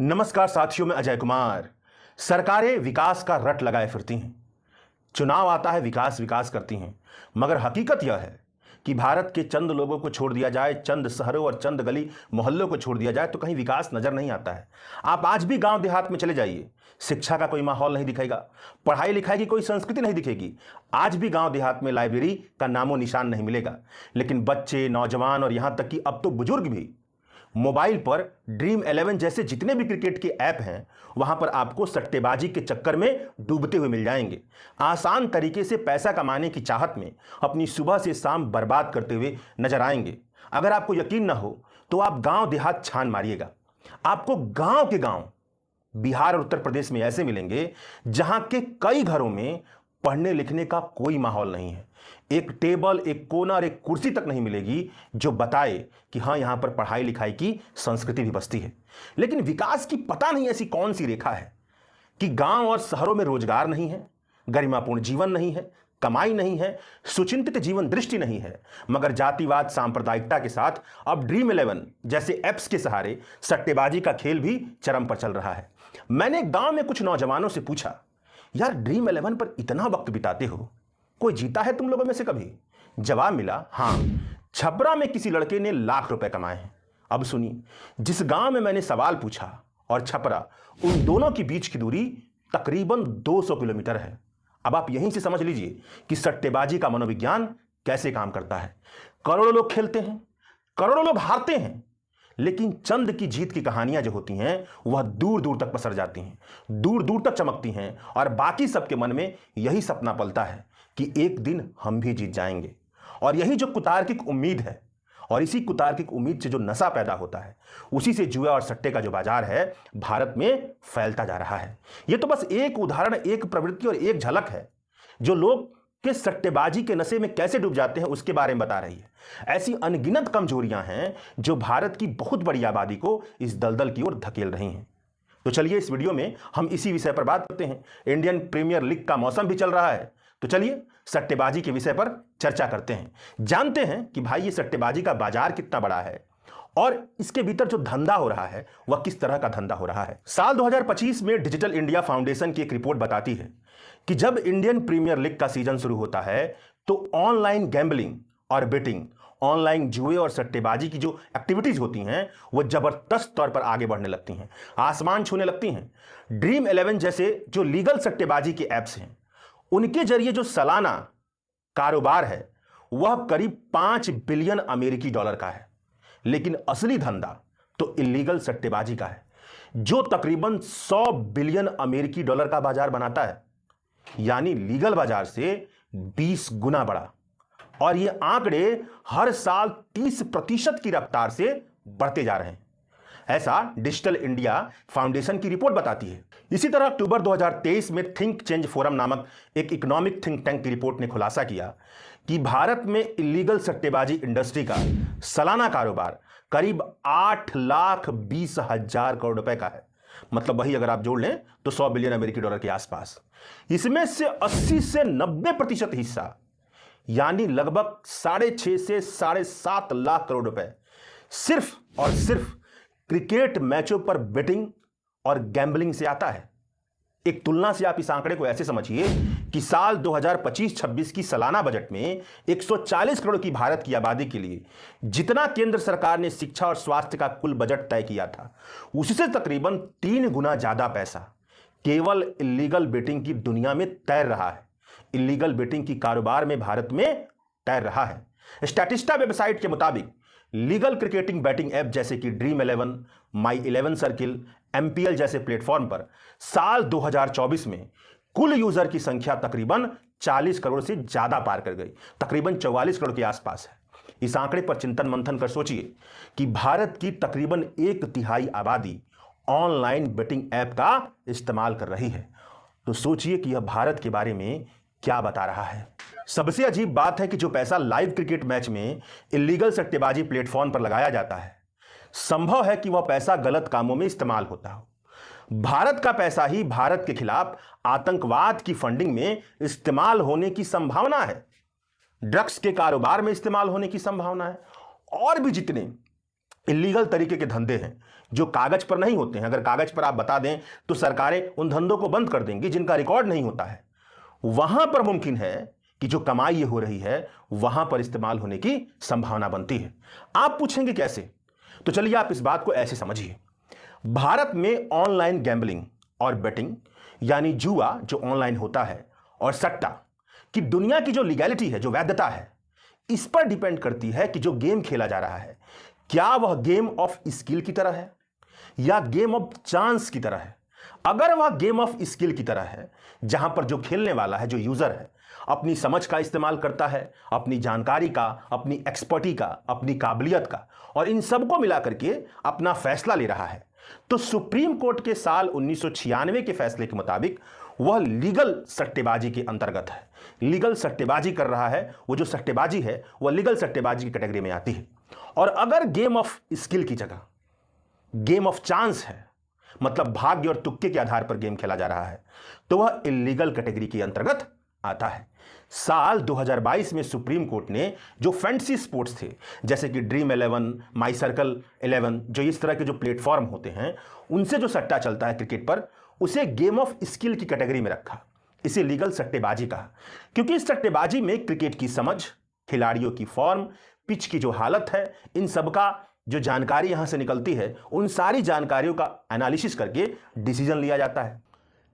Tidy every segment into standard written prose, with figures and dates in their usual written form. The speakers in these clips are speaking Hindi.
नमस्कार साथियों, मैं अजय कुमार। सरकारें विकास का रट लगाए फिरती हैं। चुनाव आता है, विकास विकास करती हैं, मगर हकीकत यह है कि भारत के चंद लोगों को छोड़ दिया जाए, चंद शहरों और चंद गली मोहल्लों को छोड़ दिया जाए तो कहीं विकास नजर नहीं आता है। आप आज भी गांव देहात में चले जाइए, शिक्षा का कोई माहौल नहीं दिखेगा, पढ़ाई लिखाई की कोई संस्कृति नहीं दिखेगी। आज भी गांव देहात में लाइब्रेरी का नामो निशान नहीं मिलेगा। लेकिन बच्चे, नौजवान और यहां तक कि अब तो बुजुर्ग भी मोबाइल पर ड्रीम11 जैसे जितने भी क्रिकेट के ऐप हैं, वहां पर आपको सट्टेबाजी के चक्कर में डूबते हुए मिल जाएंगे। आसान तरीके से पैसा कमाने की चाहत में अपनी सुबह से शाम बर्बाद करते हुए नजर आएंगे। अगर आपको यकीन ना हो तो आप गांव देहात छान मारिएगा, आपको गांव के गांव बिहार और उत्तर प्रदेश में ऐसे मिलेंगे जहां के कई घरों में पढ़ने लिखने का कोई माहौल नहीं है। एक टेबल, एक कोना और एक कुर्सी तक नहीं मिलेगी जो बताए कि हां यहां पर पढ़ाई लिखाई की संस्कृति भी बसती है। लेकिन विकास की पता नहीं ऐसी कौन सी रेखा है कि गांव और शहरों में रोजगार नहीं है, गरिमापूर्ण जीवन नहीं है, कमाई नहीं है, सुचिंतित जीवन दृष्टि नहीं है, मगर जातिवाद, सांप्रदायिकता के साथ अब ड्रीम11 जैसे ऐप्स के सहारे सट्टेबाजी का खेल भी चरम पर चल रहा है। मैंने गांव में कुछ नौजवानों से पूछा, यार ड्रीम11 पर इतना वक्त बिताते हो, कोई जीता है तुम लोगों में से कभी? जवाब मिला, हां, छपरा में किसी लड़के ने लाख रुपए कमाए हैं। अब सुनिए, जिस गांव में मैंने सवाल पूछा और छपरा, उन दोनों के बीच की दूरी तकरीबन 200 किलोमीटर है। अब आप यहीं से समझ लीजिए कि सट्टेबाजी का मनोविज्ञान कैसे काम करता है। करोड़ों लोग खेलते हैं, करोड़ों लोग हारते हैं, लेकिन चंद की जीत की कहानियां जो होती हैं वह दूर दूर तक पसर जाती हैं, दूर दूर तक चमकती हैं, और बाकी सबके मन में यही सपना पलता है कि एक दिन हम भी जीत जाएंगे। और यही जो कुतार्किक उम्मीद है, और इसी कुतार्किक उम्मीद से जो नशा पैदा होता है, उसी से जुआ और सट्टे का जो बाजार है भारत में फैलता जा रहा है। यह तो बस एक उदाहरण, एक प्रवृत्ति और एक झलक है जो लोग के सट्टेबाजी के नशे में कैसे डूब जाते हैं उसके बारे में बता रही है। ऐसी अनगिनत कमजोरियां हैं जो भारत की बहुत बड़ी आबादी को इस दलदल की ओर धकेल रही हैं। तो चलिए इस वीडियो में हम इसी विषय पर बात करते हैं। इंडियन प्रीमियर लीग का मौसम भी चल रहा है, तो चलिए सट्टेबाजी के विषय पर चर्चा करते हैं, जानते हैं कि भाई ये सट्टेबाजी का बाजार कितना बड़ा है और इसके भीतर जो धंधा हो रहा है वह किस तरह का धंधा हो रहा है। साल 2025 में डिजिटल इंडिया फाउंडेशन की एक रिपोर्ट बताती है कि जब इंडियन प्रीमियर लीग का सीजन शुरू होता है तो ऑनलाइन गैम्बलिंग और बेटिंग, ऑनलाइन जुए और सट्टेबाजी की जो एक्टिविटीज होती हैं वो जबरदस्त तौर पर आगे बढ़ने लगती हैं, आसमान छूने लगती हैं। ड्रीम11 जैसे जो लीगल सट्टेबाजी के ऐप्स हैं, उनके जरिए जो सालाना कारोबार है वह करीब 5 बिलियन अमेरिकी डॉलर का है। लेकिन असली धंधा तो इलीगल सट्टेबाजी का है, जो तकरीबन 100 बिलियन अमेरिकी डॉलर का बाजार बनाता है, यानी लीगल बाजार से 20 गुना बड़ा। और ये आंकड़े हर साल 30% की रफ्तार से बढ़ते जा रहे हैं, ऐसा डिजिटल इंडिया फाउंडेशन की रिपोर्ट बताती है। इसी तरह अक्टूबर 2023 में थिंक चेंज फोरम नामक एक इकोनॉमिक थिंक टैंक की रिपोर्ट ने खुलासा किया कि भारत में इलीगल सट्टेबाजी इंडस्ट्री का सालाना कारोबार करीब 8,20,000 करोड़ रुपए का है। मतलब वही अगर आप जोड़ लें तो 100 बिलियन अमेरिकी डॉलर के आसपास। इसमें से 80 से 90% हिस्सा, यानी लगभग 6.5 से 7.5 लाख करोड़ रुपए सिर्फ और सिर्फ क्रिकेट मैचों पर बेटिंग और गैम्बलिंग से आता है। एक तुलना से आप इस आंकड़े को ऐसे समझिए कि साल 2025-26 की सालाना बजट में 140 करोड़ की भारत की आबादी के लिए जितना केंद्र सरकार ने शिक्षा और स्वास्थ्य का कुल बजट तय किया था, उससे तकरीबन 3 गुना ज्यादा पैसा केवल इलीगल बेटिंग की दुनिया में तैर रहा है, इलीगल बेटिंग की कारोबार में भारत में तैर रहा है। स्टैटिस्टा वेबसाइट के मुताबिक लीगल क्रिकेटिंग बैटिंग ऐप जैसे कि ड्रीम11, माई 11 सर्किल, एमपीएल जैसे प्लेटफॉर्म पर साल 2024 में कुल यूजर की संख्या तकरीबन 40 करोड़ से ज्यादा पार कर गई, तकरीबन 44 करोड़ के आसपास है। इस आंकड़े पर चिंतन मंथन कर सोचिए कि भारत की तकरीबन 1/3 आबादी ऑनलाइन बेटिंग ऐप का इस्तेमाल कर रही है। तो सोचिए कि यह भारत के बारे में क्या बता रहा है। सबसे अजीब बात है कि जो पैसा लाइव क्रिकेट मैच में इलीगल सट्टेबाजी प्लेटफॉर्म पर लगाया जाता है, संभव है कि वह पैसा गलत कामों में इस्तेमाल होता हो। भारत का पैसा ही भारत के खिलाफ आतंकवाद की फंडिंग में इस्तेमाल होने की संभावना है, ड्रग्स के कारोबार में इस्तेमाल होने की संभावना है, और भी जितने इलीगल तरीके के धंधे हैं जो कागज पर नहीं होते हैं। अगर कागज पर आप बता दें तो सरकारें उन धंधों को बंद कर देंगी जिनका रिकॉर्ड नहीं होता है। वहां पर मुमकिन है कि जो कमाई ये हो रही है वहां पर इस्तेमाल होने की संभावना बनती है। आप पूछेंगे कैसे? तो चलिए आप इस बात को ऐसे समझिए। भारत में ऑनलाइन गैम्बलिंग और बेटिंग यानी जुआ जो ऑनलाइन होता है और सट्टा की दुनिया की जो लीगैलिटी है, जो वैधता है, इस पर डिपेंड करती है कि जो गेम खेला जा रहा है क्या वह गेम ऑफ स्किल की तरह है या गेम ऑफ चांस की तरह है। अगर वह गेम ऑफ स्किल की तरह है जहां पर जो खेलने वाला है, जो यूजर है, अपनी समझ का इस्तेमाल करता है, अपनी जानकारी का, अपनी एक्सपर्टी का, अपनी काबिलियत का, और इन सबको मिला करके अपना फैसला ले रहा है, तो सुप्रीम कोर्ट के साल 1996 के फैसले के मुताबिक वह लीगल सट्टेबाजी के अंतर्गत है। लीगल सट्टेबाजी कर रहा है, वो जो सट्टेबाजी है वह लीगल सट्टेबाजी की कैटेगरी में आती है। और अगर गेम ऑफ स्किल की जगह गेम ऑफ चांस है, मतलब भाग्य और तुक्के के आधार पर गेम खेला जा रहा है, तो वह इलीगल कैटेगरी के अंतर्गत आता है। साल 2022 में सुप्रीम कोर्ट ने जो फैंटेसी स्पोर्ट्स थे जैसे कि ड्रीम 11, माई सर्कल 11, जो इस तरह के जो प्लेटफॉर्म होते हैं उनसे जो सट्टा चलता है क्रिकेट पर, उसे गेम ऑफ स्किल की कैटेगरी में रखा। इसे लीगल सट्टेबाजी कहा, क्योंकि इस सट्टेबाजी में क्रिकेट की समझ, खिलाड़ियों की फॉर्म, पिच की जो हालत है, इन सबका जो जानकारी यहां से निकलती है, उन सारी जानकारियों का एनालिसिस करके डिसीजन लिया जाता है।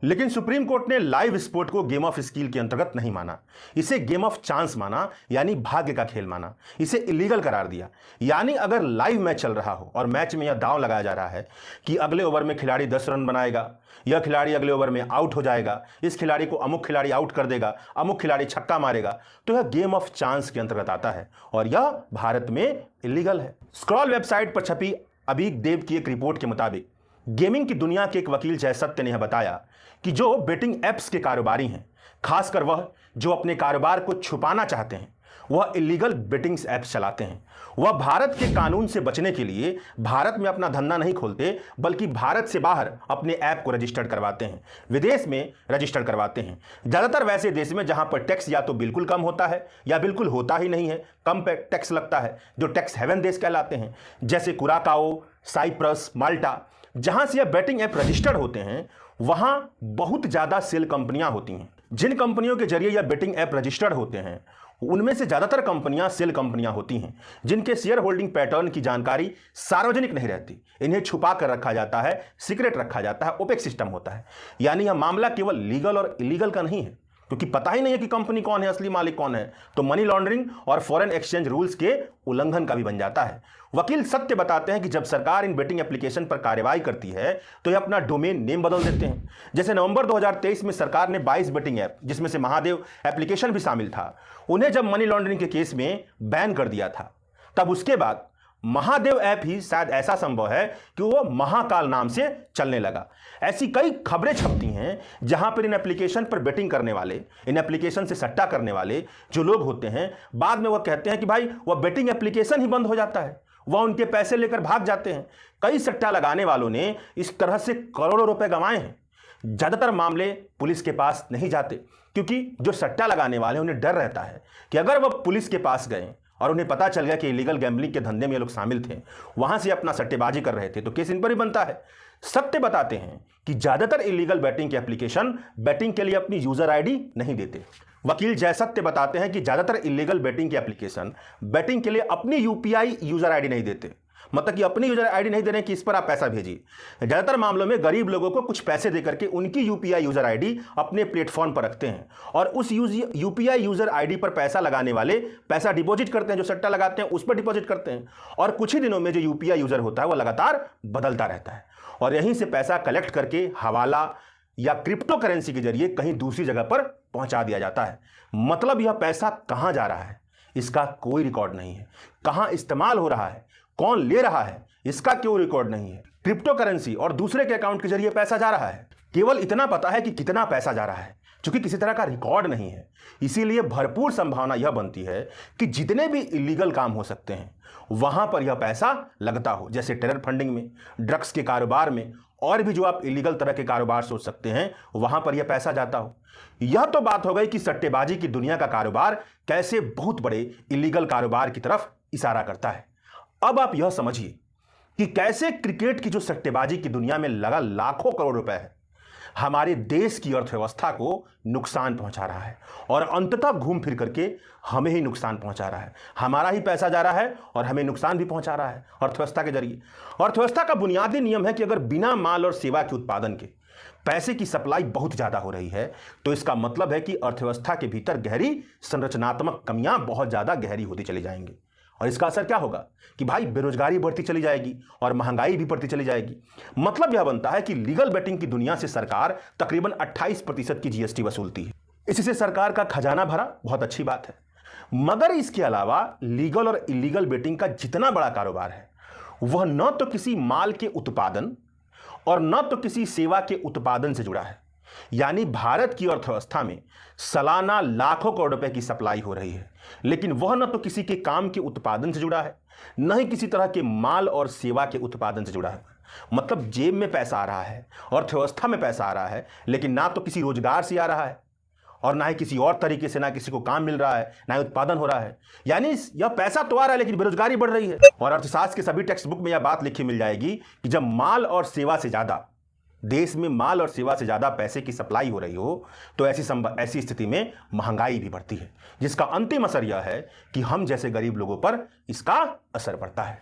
लेकिन सुप्रीम कोर्ट ने लाइव स्पोर्ट को गेम ऑफ स्किल के अंतर्गत नहीं माना, इसे गेम ऑफ चांस माना, यानी भाग्य का खेल माना, इसे इलीगल करार दिया। यानी अगर लाइव मैच चल रहा हो और मैच में यह दांव लगाया जा रहा है कि अगले ओवर में खिलाड़ी 10 रन बनाएगा, यह खिलाड़ी अगले ओवर में आउट हो जाएगा, इस खिलाड़ी को अमुक खिलाड़ी आउट कर देगा, अमुक खिलाड़ी छक्का मारेगा, तो यह गेम ऑफ चांस के अंतर्गत आता है और यह भारत में इलीगल है। स्क्रॉल वेबसाइट पर छपी अभीक देव की एक रिपोर्ट के मुताबिक गेमिंग की दुनिया के एक वकील जय सत्य ने यह बताया कि जो बेटिंग एप्स के कारोबारी हैं, खासकर वह जो अपने कारोबार को छुपाना चाहते हैं, वह इलीगल बेटिंग्स ऐप्स चलाते हैं। वह भारत के कानून से बचने के लिए भारत में अपना धंधा नहीं खोलते, बल्कि भारत से बाहर अपने ऐप को रजिस्टर्ड करवाते हैं, विदेश में रजिस्टर्ड करवाते हैं। ज़्यादातर वैसे देश में जहां पर टैक्स या तो बिल्कुल कम होता है या बिल्कुल होता ही नहीं है, कम टैक्स लगता है, जो टैक्स हेवन देश कहलाते हैं, जैसे कुराकाओ, साइप्रस, माल्टा। जहां से यह बेटिंग ऐप रजिस्टर्ड होते हैं वहां बहुत ज़्यादा सेल कंपनियां होती हैं। जिन कंपनियों के जरिए यह बेटिंग ऐप रजिस्टर्ड होते हैं उनमें से ज़्यादातर कंपनियां सेल कंपनियां होती हैं, जिनके शेयर होल्डिंग पैटर्न की जानकारी सार्वजनिक नहीं रहती। इन्हें छुपा कर रखा जाता है, सीक्रेट रखा जाता है, ओपेक सिस्टम होता है। यानी यह मामला केवल लीगल और इलीगल का नहीं है, क्योंकि पता ही नहीं है कि कंपनी कौन है, असली मालिक कौन है, तो मनी लॉन्ड्रिंग और फॉरेन एक्सचेंज रूल्स के उल्लंघन का भी बन जाता है। वकील सत्य बताते हैं कि जब सरकार इन बेटिंग एप्लीकेशन पर कार्रवाई करती है तो ये अपना डोमेन नेम बदल देते हैं। जैसे नवंबर 2023 में सरकार ने 22 बेटिंग ऐप, जिसमें से महादेव एप्लीकेशन भी शामिल था, उन्हें जब मनी लॉन्ड्रिंग के केस में बैन कर दिया था, तब उसके बाद महादेव ऐप ही शायद ऐसा संभव है कि वो महाकाल नाम से चलने लगा। ऐसी कई खबरें छपती हैं जहां पर इन एप्लीकेशन पर बेटिंग करने वाले, इन एप्लीकेशन से सट्टा करने वाले जो लोग होते हैं, बाद में वह कहते हैं कि भाई वह बेटिंग एप्लीकेशन ही बंद हो जाता है, वह उनके पैसे लेकर भाग जाते हैं। कई सट्टा लगाने वालों ने इस तरह से करोड़ों रुपए गंवाए हैं। ज़्यादातर मामले पुलिस के पास नहीं जाते, क्योंकि जो सट्टा लगाने वाले उन्हें डर रहता है कि अगर वह पुलिस के पास गए और उन्हें पता चल गया कि इलीगल गैम्बलिंग के धंधे में ये लोग शामिल थे, वहां से अपना सट्टेबाजी कर रहे थे, तो केस इन पर ही बनता है। सत्य बताते हैं कि ज्यादातर इलीगल बैटिंग के एप्लीकेशन बैटिंग के लिए अपनी यूजर आईडी नहीं देते। वकील जय सत्य बताते हैं कि ज्यादातर इलीगल बैटिंग के एप्लीकेशन बैटिंग के लिए अपनी यूपीआई यूजर आईडी नहीं देते, मतलब कि अपनी यूजर आईडी नहीं दे रहे कि इस पर आप पैसा भेजिए। ज्यादातर मामलों में गरीब लोगों को कुछ पैसे देकर के उनकी यूपीआई यूजर आईडी अपने प्लेटफॉर्म पर रखते हैं और उस यूपीआई यूजर आईडी पर पैसा लगाने वाले पैसा डिपॉजिट करते हैं, जो सट्टा लगाते हैं उस पर डिपॉजिट करते हैं, और कुछ ही दिनों में जो यूपीआई यूजर होता है वह लगातार बदलता रहता है और यहीं से पैसा कलेक्ट करके हवाला या क्रिप्टो करेंसी के जरिए कहीं दूसरी जगह पर पहुंचा दिया जाता है। मतलब यह पैसा कहां जा रहा है इसका कोई रिकॉर्ड नहीं है, कहां इस्तेमाल हो रहा है, कौन ले रहा है, इसका क्यों रिकॉर्ड नहीं है। क्रिप्टो करेंसी और दूसरे के अकाउंट के जरिए पैसा जा रहा है, केवल इतना पता है कि कितना पैसा जा रहा है, क्योंकि किसी तरह का रिकॉर्ड नहीं है। इसीलिए भरपूर संभावना यह बनती है कि जितने भी इलीगल काम हो सकते हैं वहां पर यह पैसा लगता हो, जैसे टेरर फंडिंग में, ड्रग्स के कारोबार में, और भी जो आप इलीगल तरह के कारोबार सोच सकते हैं वहां पर यह पैसा जाता हो। यह तो बात हो गई कि सट्टेबाजी की दुनिया का कारोबार कैसे बहुत बड़े इलीगल कारोबार की तरफ इशारा करता है। अब आप यह समझिए कि कैसे क्रिकेट की जो सट्टेबाजी की दुनिया में लगा लाखों करोड़ रुपए है, हमारे देश की अर्थव्यवस्था को नुकसान पहुंचा रहा है और अंततः घूम फिर करके हमें ही नुकसान पहुंचा रहा है। हमारा ही पैसा जा रहा है और हमें नुकसान भी पहुंचा रहा है अर्थव्यवस्था के जरिए। अर्थव्यवस्था का बुनियादी नियम है कि अगर बिना माल और सेवा के उत्पादन के पैसे की सप्लाई बहुत ज्यादा हो रही है तो इसका मतलब है कि अर्थव्यवस्था के भीतर गहरी संरचनात्मक कमियां बहुत ज्यादा गहरी होती चली जाएंगी। और इसका असर क्या होगा कि भाई बेरोजगारी बढ़ती चली जाएगी और महंगाई भी बढ़ती चली जाएगी। मतलब यह बनता है कि लीगल बेटिंग की दुनिया से सरकार तकरीबन 28% की जीएसटी वसूलती है। इससे सरकार का खजाना भरा, बहुत अच्छी बात है। मगर इसके अलावा लीगल और इलीगल बेटिंग का जितना बड़ा कारोबार है वह न तो किसी माल के उत्पादन और न तो किसी सेवा के उत्पादन से जुड़ा है। यानी भारत की अर्थव्यवस्था में सालाना लाखों करोड़ रुपए की सप्लाई हो रही है, लेकिन वह न तो किसी के काम के उत्पादन से जुड़ा है, न ही किसी तरह के माल और सेवा के उत्पादन से जुड़ा है। मतलब जेब में पैसा आ रहा है, अर्थव्यवस्था में पैसा आ रहा है, लेकिन ना तो किसी रोजगार से आ रहा है और ना ही किसी और तरीके से, ना किसी को काम मिल रहा है, ना ही उत्पादन हो रहा है। यानी यह पैसा तो आ रहा है लेकिन बेरोजगारी बढ़ रही है। और अर्थशास्त्र के सभी टेक्स्ट बुक में यह बात लिखी मिल जाएगी कि जब माल और सेवा से ज्यादा, देश में माल और सेवा से ज्यादा पैसे की सप्लाई हो रही हो तो ऐसी स्थिति में महंगाई भी बढ़ती है, जिसका अंतिम असर यह है कि हम जैसे गरीब लोगों पर इसका असर पड़ता है।